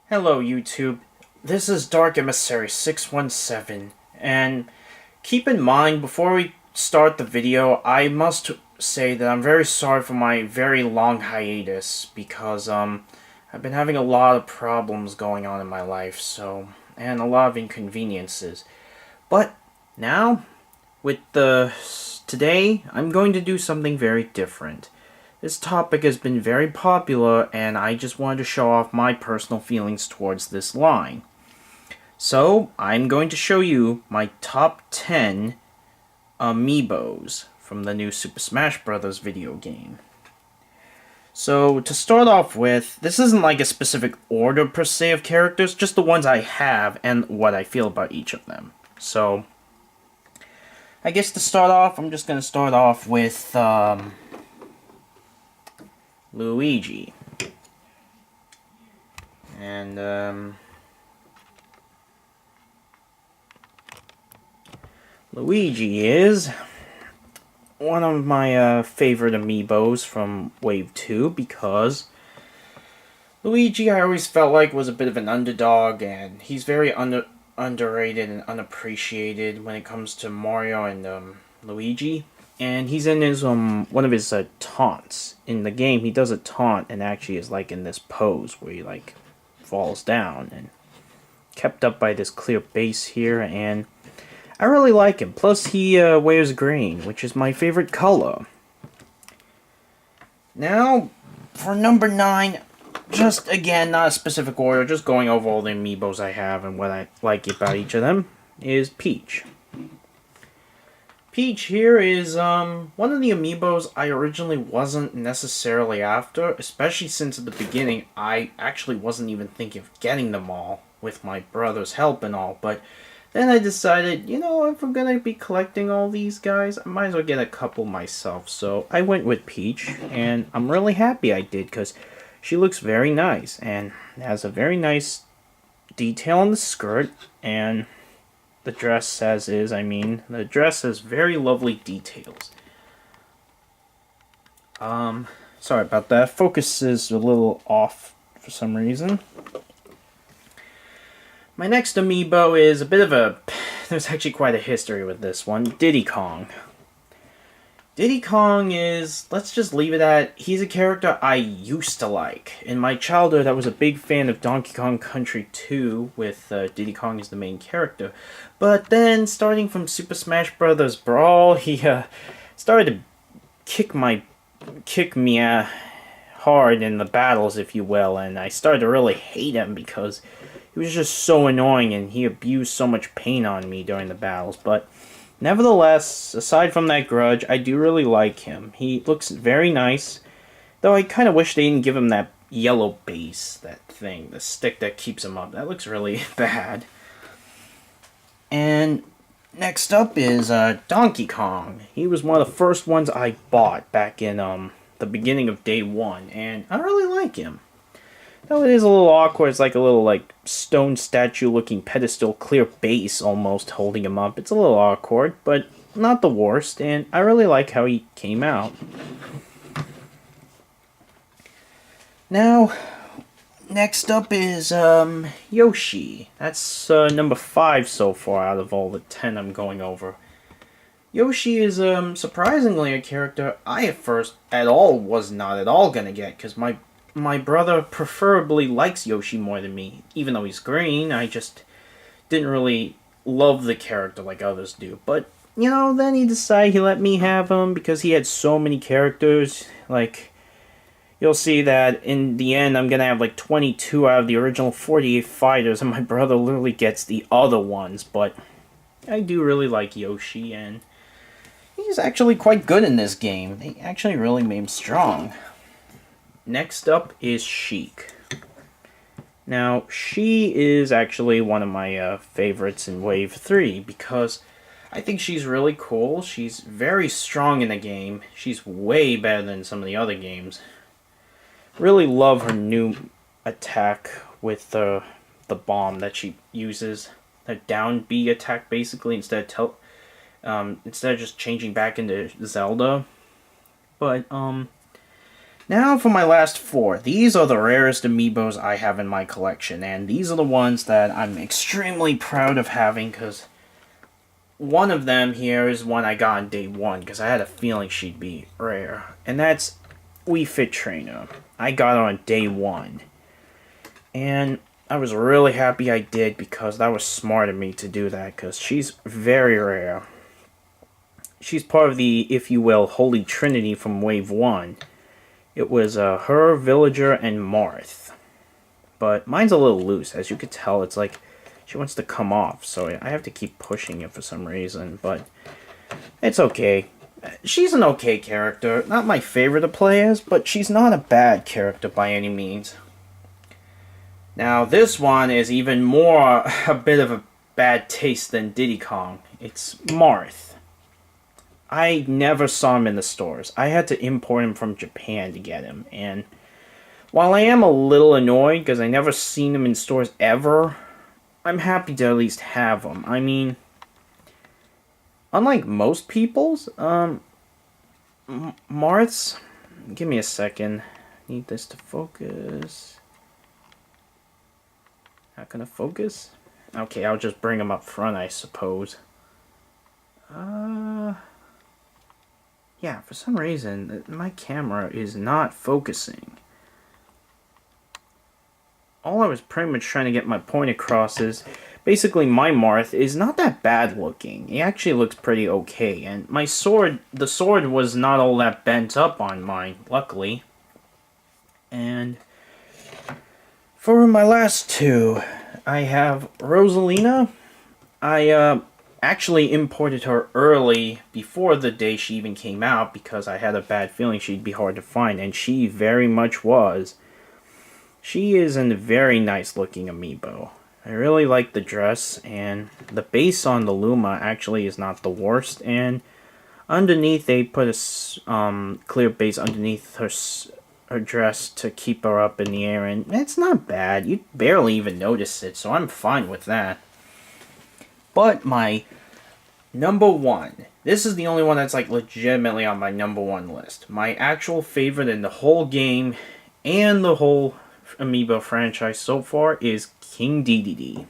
Hello YouTube, this is Dark Emissary 617, and keep in mind before we start the video, I must say that I'm very sorry for my very long hiatus, because I've been having a lot of problems going on in my life, and a lot of inconveniences. But now, today, I'm going to do something very different. This topic has been very popular, and I just wanted to show off my personal feelings towards this line. So, I'm going to show you my top 10 Amiibos from the new Super Smash Bros. Video game. So, to start off with, this isn't like a specific order per se of characters, just the ones I have and what I feel about each of them. So, I guess to start off, I'm just going to start off with, Luigi. And, Luigi is one of my favorite Amiibos from Wave 2 because Luigi I always felt like was a bit of an underdog, and he's very underrated and unappreciated when it comes to Mario and Luigi. And he's in his one of his taunts in the game. He does a taunt and actually is like in this pose where he like falls down and kept up by this clear base here, and I really like him. Plus he wears green, which is my favorite color. Now for number 9, just again not a specific order, just going over all the Amiibos I have and what I like about each of them, is Peach. Peach here is one of the Amiibos I originally wasn't necessarily after, especially since at the beginning I actually wasn't even thinking of getting them all, with my brother's help and all, but then I decided, you know, if I'm gonna be collecting all these guys, I might as well get a couple myself, so I went with Peach, and I'm really happy I did, because she looks very nice, and has a very nice detail on the skirt, and the dress the dress has very lovely details. Sorry about that. Focus is a little off for some reason. My next Amiibo is a bit of a... There's actually quite a history with this one. Diddy Kong. Diddy Kong is... Let's just leave it at... He's a character I used to like. In my childhood, I was a big fan of Donkey Kong Country 2, with Diddy Kong as the main character. But then, starting from Super Smash Bros. Brawl, he started to kick me hard in the battles, if you will, and I started to really hate him because he was just so annoying and he abused so much pain on me during the battles. But nevertheless, aside from that grudge, I do really like him. He looks very nice, though I kind of wish they didn't give him that yellow base, that thing, the stick that keeps him up. That looks really bad. And next up is Donkey Kong. He was one of the first ones I bought back in the beginning of day 1, and I really like him. Though it is a little awkward, it's like a little like stone statue looking pedestal, clear base almost holding him up. It's a little awkward, but not the worst, and I really like how he came out. Now, next up is Yoshi. That's number 5 so far out of all the 10 I'm going over. Yoshi is surprisingly a character I at first was not at all gonna get, because my brother preferably likes Yoshi more than me. Even though he's green, I just didn't really love the character like others do. But, you know, then he decided he let me have him because he had so many characters. Like, you'll see that in the end I'm going to have like 22 out of the original 48 fighters, and my brother literally gets the other ones. But I do really like Yoshi, and he's actually quite good in this game. They actually really made him strong. Next up is Sheik. Now, she is actually one of my favorites in Wave 3 because I think she's really cool. She's very strong in the game. She's way better than some of the other games. Really love her new attack with the bomb that she uses. A down B attack, basically, instead of just changing back into Zelda. But, Now for my last 4. These are the rarest Amiibos I have in my collection, and these are the ones that I'm extremely proud of having, because one of them here is one I got on day 1, because I had a feeling she'd be rare, and that's Wii Fit Trainer. I got her on day 1, and I was really happy I did, because that was smart of me to do that, because she's very rare. She's part of the, if you will, Holy Trinity from Wave 1. It was her, Villager, and Marth. But mine's a little loose. As you could tell, it's like she wants to come off. So I have to keep pushing it for some reason. But it's okay. She's an okay character. Not my favorite of play as, but she's not a bad character by any means. Now, this one is even more a bit of a bad taste than Diddy Kong. It's Marth. I never saw him in the stores. I had to import him from Japan to get him, and while I am a little annoyed because I never seen him in stores ever, I'm happy to at least have him. I mean, unlike most people's, Marth's... Give me a second. Need this to focus. Not gonna focus? Okay, I'll just bring him up front, I suppose. Yeah, for some reason, my camera is not focusing. All I was pretty much trying to get my point across is, basically my Marth is not that bad looking. He actually looks pretty okay, and my sword, the sword was not all that bent up on mine, luckily. And for my last 2, I have Rosalina. I actually imported her early, before the day she even came out, because I had a bad feeling she'd be hard to find, and she very much was. She is a very nice looking Amiibo. I really like the dress, and the base on the Luma actually is not the worst, and underneath they put a clear base underneath her dress to keep her up in the air, and it's not bad. You barely even notice it, so I'm fine with that. But my number 1. This is the only one that's like legitimately on my number 1 list. My actual favorite in the whole game and the whole Amiibo franchise so far is King Dedede.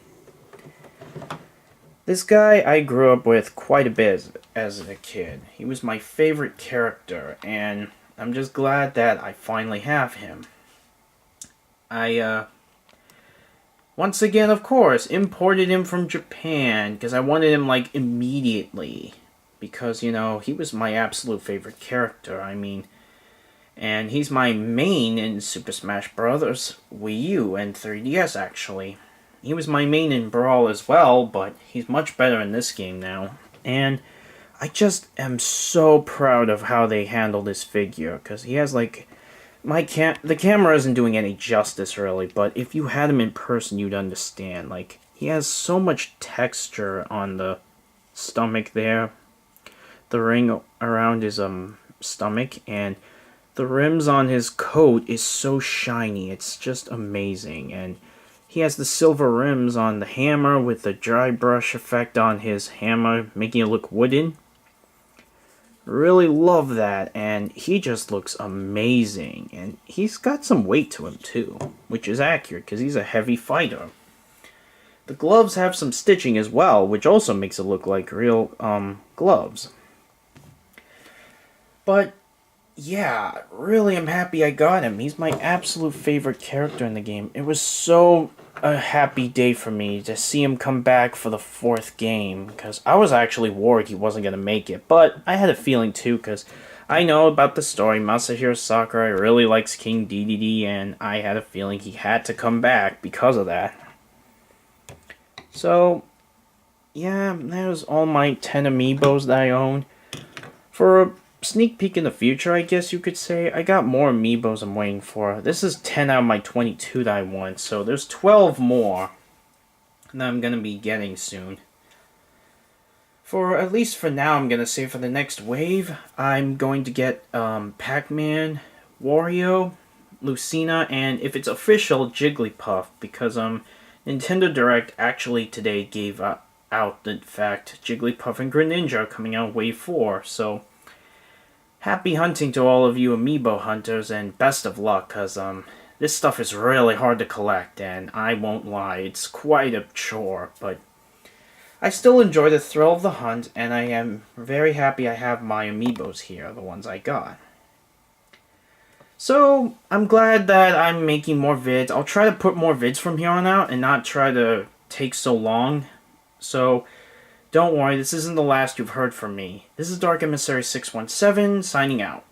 This guy I grew up with quite a bit as a kid. He was my favorite character, and I'm just glad that I finally have him. Once again, of course, imported him from Japan, because I wanted him, like, immediately. Because, you know, he was my absolute favorite character, I mean. And he's my main in Super Smash Bros. Wii U and 3DS, actually. He was my main in Brawl as well, but he's much better in this game now. And I just am so proud of how they handled this figure, because he has, like... The camera isn't doing any justice, really, but if you had him in person, you'd understand. Like, he has so much texture on the stomach there. The ring around his stomach, and the rims on his coat is so shiny. It's just amazing. And he has the silver rims on the hammer with the dry brush effect on his hammer, making it look wooden. Really love that, and he just looks amazing, and he's got some weight to him too, which is accurate because he's a heavy fighter. The gloves have some stitching as well, which also makes it look like real gloves. But yeah, really I'm happy I got him. He's my absolute favorite character in the game. It was so a happy day for me to see him come back for the 4th game, because I was actually worried he wasn't going to make it, but I had a feeling too, because I know about the story. Masahiro Sakurai really likes King Dedede, and I had a feeling he had to come back because of that. So, yeah, that was all my 10 Amiibos that I own. For a sneak peek in the future, I guess you could say, I got more Amiibos I'm waiting for. This is 10 out of my 22 that I want, so there's 12 more that I'm going to be getting soon. For, at least for now, I'm going to say for the next wave, I'm going to get Pac-Man, Wario, Lucina, and if it's official, Jigglypuff, because Nintendo Direct actually today gave out the fact Jigglypuff and Greninja are coming out Wave 4, so happy hunting to all of you Amiibo hunters, and best of luck, because this stuff is really hard to collect, and I won't lie, it's quite a chore, but I still enjoy the thrill of the hunt, and I am very happy I have my Amiibos here, the ones I got. So, I'm glad that I'm making more vids. I'll try to put more vids from here on out and not try to take so long. So, don't worry, this isn't the last you've heard from me. This is Dark Emissary 617 signing out.